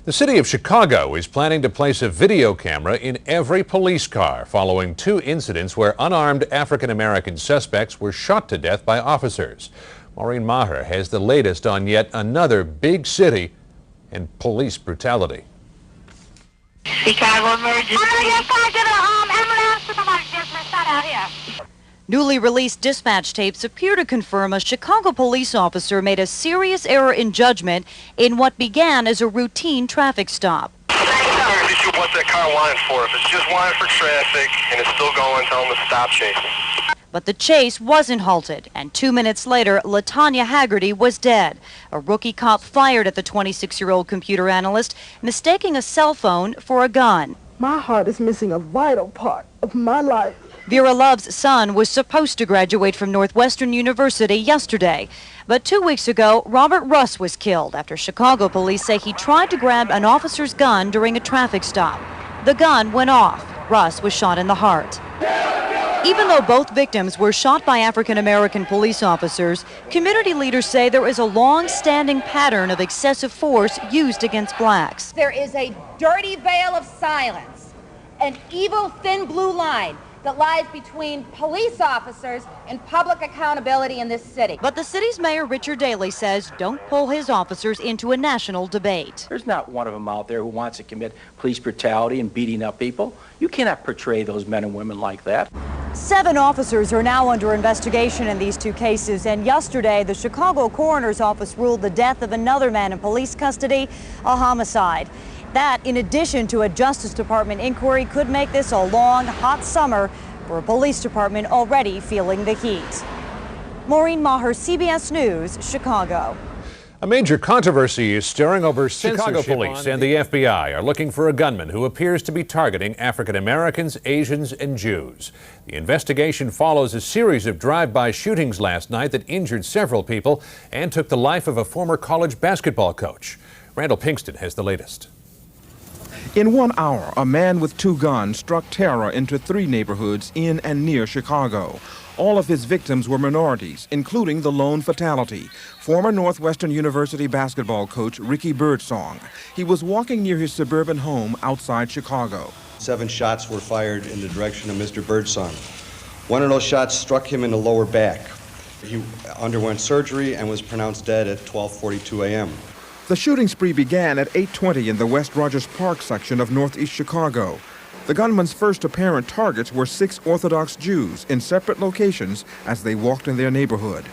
The city of Chicago is planning to place a video camera in every police car following two incidents where unarmed African-American suspects were shot to death by officers. Maureen Maher has the latest on yet another big city and police brutality. Chicago emergency. Newly released dispatch tapes appear to confirm a Chicago police officer made a serious error in judgment in what began as a routine traffic stop. Issue what that car wanted for. If it's just wanted for traffic and it's still going, tell them to stop chasing. But the chase wasn't halted, and 2 minutes later, LaTanya Haggerty was dead. A rookie cop fired at the 26-year-old computer analyst, mistaking a cell phone for a gun. My heart is missing a vital part of my life. Vera Love's son was supposed to graduate from Northwestern University yesterday. But 2 weeks ago, Robert Russ was killed after Chicago police say he tried to grab an officer's gun during a traffic stop. The gun went off. Russ was shot in the heart. Even though both victims were shot by African-American police officers, community leaders say there is a long-standing pattern of excessive force used against blacks. There is a dirty veil of silence, an evil thin blue line that lies between police officers and public accountability in this city. But the city's mayor, Richard Daley, says don't pull his officers into a national debate. There's not one of them out there who wants to commit police brutality and beating up people. You cannot portray those men and women like that. 7 officers are now under investigation in these two cases, and yesterday the Chicago coroner's office ruled the death of another man in police custody a homicide. That, in addition to a Justice Department inquiry, could make this a long, hot summer for a police department already feeling the heat. Maureen Maher, CBS News, Chicago. A major controversy is stirring over Chicago police and the FBI are looking for a gunman who appears to be targeting African Americans, Asians, and Jews. The investigation follows a series of drive-by shootings last night that injured several people and took the life of a former college basketball coach. Randall Pinkston has the latest. In 1 hour, a man with 2 guns struck terror into 3 neighborhoods in and near Chicago. All of his victims were minorities, including the lone fatality, former Northwestern University basketball coach Ricky Birdsong. He was walking near his suburban home outside Chicago. 7 shots were fired in the direction of Mr. Birdsong. One of those shots struck him in the lower back. He underwent surgery and was pronounced dead at 12:42 a.m. The shooting spree began at 8:20 in the West Rogers Park section of northeast Chicago. The gunman's first apparent targets were 6 Orthodox Jews in separate locations as they walked in their neighborhood.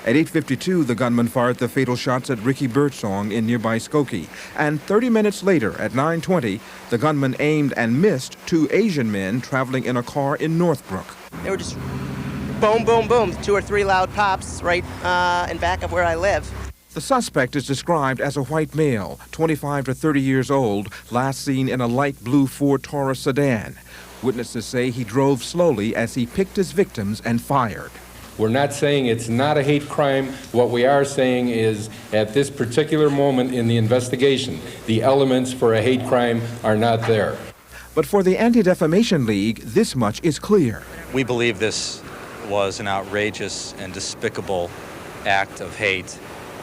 At 8:52, the gunman fired the fatal shots at Ricky Birdsong in nearby Skokie. And 30 minutes later, at 9:20, the gunman aimed and missed 2 Asian men traveling in a car in Northbrook. They were just boom, boom, boom, 2 or 3 loud pops right in back of where I live. The suspect is described as a white male, 25 to 30 years old, last seen in a light blue Ford Taurus sedan. Witnesses say he drove slowly as he picked his victims and fired. We're not saying it's not a hate crime. What we are saying is, at this particular moment in the investigation, the elements for a hate crime are not there. But for the Anti-Defamation League, this much is clear. We believe this was an outrageous and despicable act of hate.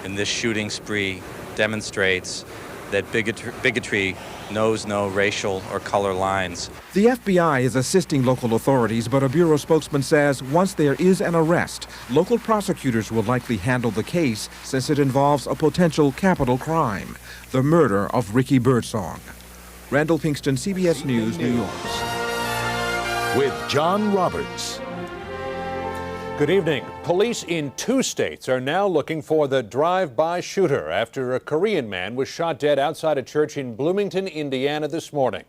And this shooting spree demonstrates that bigotry knows no racial or color lines. The FBI is assisting local authorities, but a bureau spokesman says once there is an arrest, local prosecutors will likely handle the case since it involves a potential capital crime, the murder of Ricky Birdsong. Randall Pinkston, CBS News, New York. With John Roberts. Good evening. Police in 2 states are now looking for the drive-by shooter after a Korean man was shot dead outside a church in Bloomington, Indiana this morning.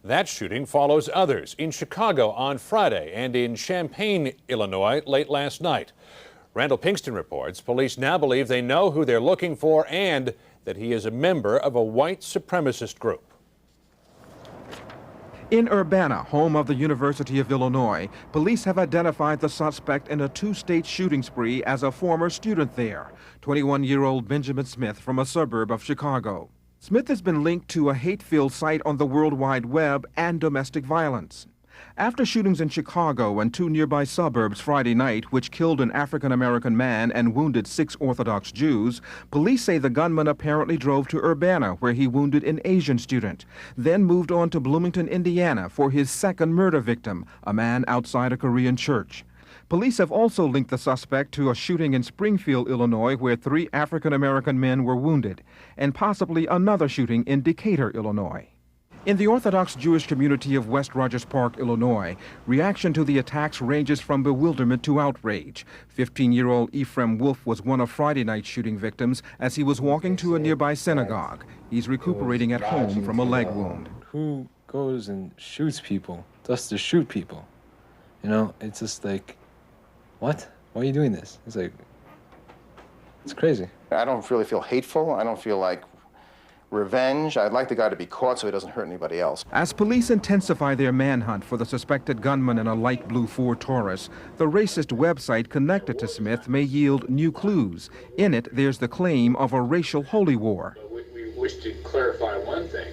That shooting follows others in Chicago on Friday and in Champaign, Illinois, late last night. Randall Pinkston reports police now believe they know who they're looking for and that he is a member of a white supremacist group. In Urbana, home of the University of Illinois, police have identified the suspect in a 2-state shooting spree as a former student there, 21-year-old Benjamin Smith from a suburb of Chicago. Smith has been linked to a hate-filled site on the World Wide Web and domestic violence. After shootings in Chicago and 2 nearby suburbs Friday night, which killed an African-American man and wounded 6 Orthodox Jews, police say the gunman apparently drove to Urbana, where he wounded an Asian student, then moved on to Bloomington, Indiana, for his second murder victim, a man outside a Korean church. Police have also linked the suspect to a shooting in Springfield, Illinois, where 3 African-American men were wounded, and possibly another shooting in Decatur, Illinois. In the Orthodox Jewish community of West Rogers Park, Illinois, reaction to the attacks ranges from bewilderment to outrage. 15-year-old Ephraim Wolf was one of Friday night's shooting victims as he was walking to a nearby synagogue. He's recuperating at home from a leg wound. Who goes and shoots people just to shoot people? You know, it's just like, what? Why are you doing this? It's like, it's crazy. I don't really feel hateful. I don't feel like revenge. I'd like the guy to be caught so he doesn't hurt anybody else. As police intensify their manhunt for the suspected gunman in a light blue Ford Taurus, the racist website connected to Smith may yield new clues. In it, there's the claim of a racial holy war. We wish to clarify one thing,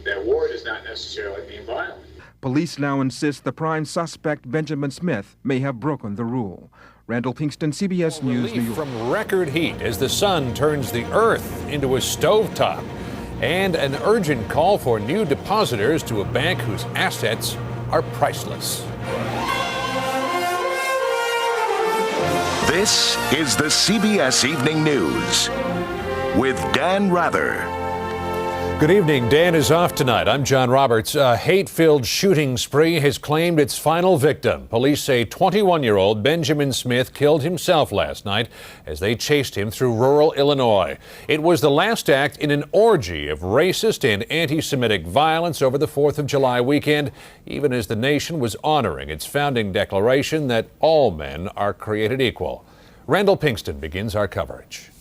that war does not necessarily mean violence. Police now insist the prime suspect, Benjamin Smith, may have broken the rule. Randall Pinkston, CBS News, New York. From record heat as the sun turns the earth into a stovetop. And an urgent call for new depositors to a bank whose assets are priceless. This is the CBS Evening News with Dan Rather. Good evening. Dan is off tonight. I'm John Roberts. A hate-filled shooting spree has claimed its final victim. Police say 21-year-old Benjamin Smith killed himself last night as they chased him through rural Illinois. It was the last act in an orgy of racist and anti-Semitic violence over the 4th of July weekend, even as the nation was honoring its founding declaration that all men are created equal. Randall Pinkston begins our coverage.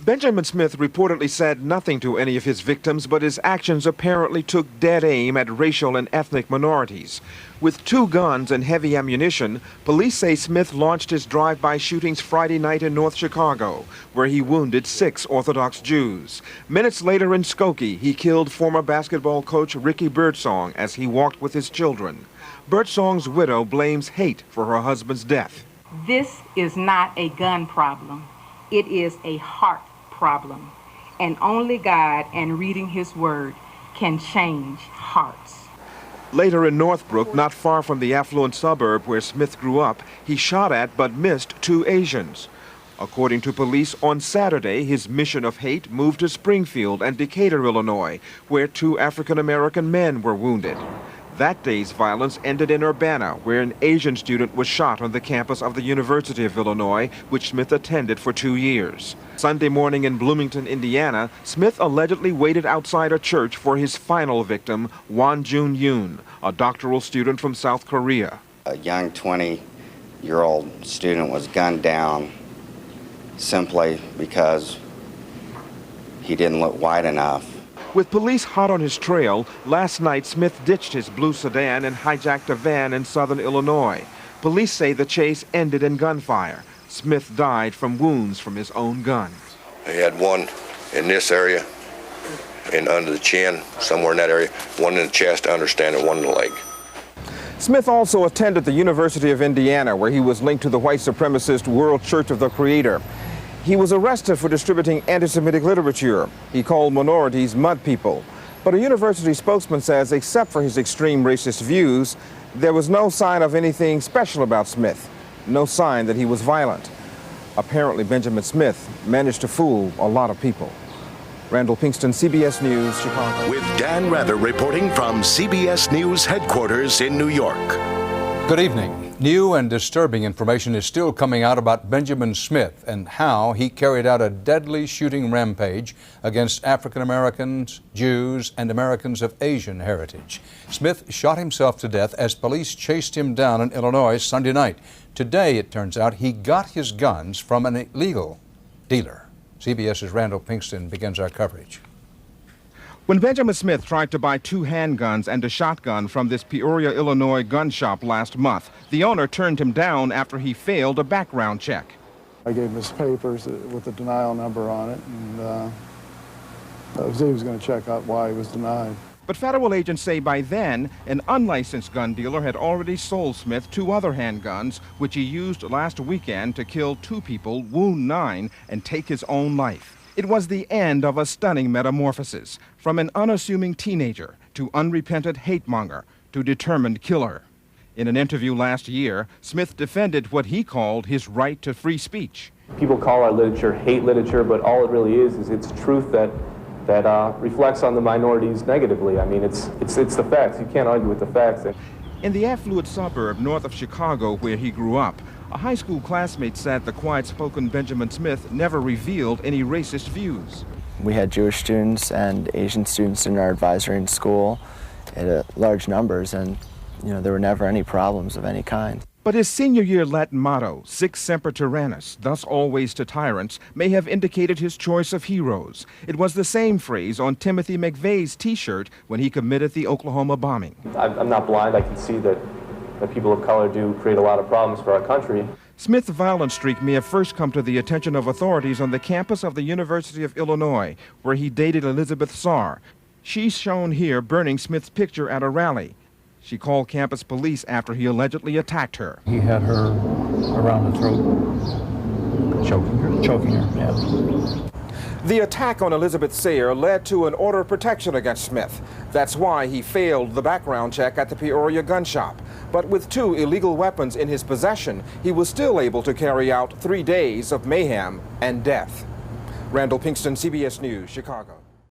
Benjamin Smith reportedly said nothing to any of his victims, but his actions apparently took dead aim at racial and ethnic minorities. With 2 guns and heavy ammunition, police say Smith launched his drive-by shootings Friday night in North Chicago, where he wounded 6 Orthodox Jews. Minutes later in Skokie, he killed former basketball coach Ricky Birdsong as he walked with his children. Birdsong's widow blames hate for her husband's death. This is not a gun problem. It is a heart problem, and only God and reading His Word can change hearts. Later in Northbrook, not far from the affluent suburb where Smith grew up, he shot at but missed 2 Asians. According to police, on Saturday, his mission of hate moved to Springfield and Decatur, Illinois, where 2 African-American men were wounded. That day's violence ended in Urbana, where an Asian student was shot on the campus of the University of Illinois, which Smith attended for 2 years. Sunday morning in Bloomington, Indiana, Smith allegedly waited outside a church for his final victim, Won Jun Yoon, a doctoral student from South Korea. A young 20-year-old student was gunned down simply because he didn't look white enough. With police hot on his trail, last night Smith ditched his blue sedan and hijacked a van in southern Illinois. Police say the chase ended in gunfire. Smith died from wounds from his own gun. He had one in this area and under the chin, somewhere in that area, one in the chest, I understand it, one in the leg. Smith also attended the University of Indiana, where he was linked to the white supremacist World Church of the Creator. He was arrested for distributing anti-Semitic literature. He called minorities mud people. But a university spokesman says except for his extreme racist views, there was no sign of anything special about Smith. No sign that he was violent. Apparently, Benjamin Smith managed to fool a lot of people. Randall Pinkston, CBS News, Chicago. With Dan Rather reporting from CBS News headquarters in New York. Good evening. New and disturbing information is still coming out about Benjamin Smith and how he carried out a deadly shooting rampage against African Americans, Jews, and Americans of Asian heritage. Smith shot himself to death as police chased him down in Illinois Sunday night. Today, it turns out, he got his guns from an illegal dealer. CBS's Randall Pinkston begins our coverage. When Benjamin Smith tried to buy 2 handguns and a shotgun from this Peoria, Illinois gun shop last month, the owner turned him down after he failed a background check. I gave him his papers with a denial number on it, and he was going to check out why he was denied. But federal agents say by then, an unlicensed gun dealer had already sold Smith 2 other handguns, which he used last weekend to kill 2 people, wound 9, and take his own life. It was the end of a stunning metamorphosis, from an unassuming teenager to unrepentant hate-monger to determined killer. In an interview last year, Smith defended what he called his right to free speech. People call our literature hate literature, but all it really is it's truth that reflects on the minorities negatively. I mean, it's the facts. You can't argue with the facts. In the affluent suburb north of Chicago where he grew up, a high school classmate said the quiet-spoken Benjamin Smith never revealed any racist views. We had Jewish students and Asian students in our advisory in school at large numbers, and there were never any problems of any kind. But his senior year Latin motto, Sic semper tyrannis, thus always to tyrants, may have indicated his choice of heroes. It was the same phrase on Timothy McVeigh's T-shirt when he committed the Oklahoma bombing. I'm not blind. I can see that people of color do create a lot of problems for our country. Smith's violent streak may have first come to the attention of authorities on the campus of the University of Illinois, where he dated Elizabeth Sarr. She's shown here burning Smith's picture at a rally. She called campus police after he allegedly attacked her. He had her around the throat, choking her, yeah. The attack on Elizabeth Sarr led to an order of protection against Smith. That's why he failed the background check at the Peoria gun shop. But with 2 illegal weapons in his possession, he was still able to carry out 3 days of mayhem and death. Randall Pinkston, CBS News, Chicago.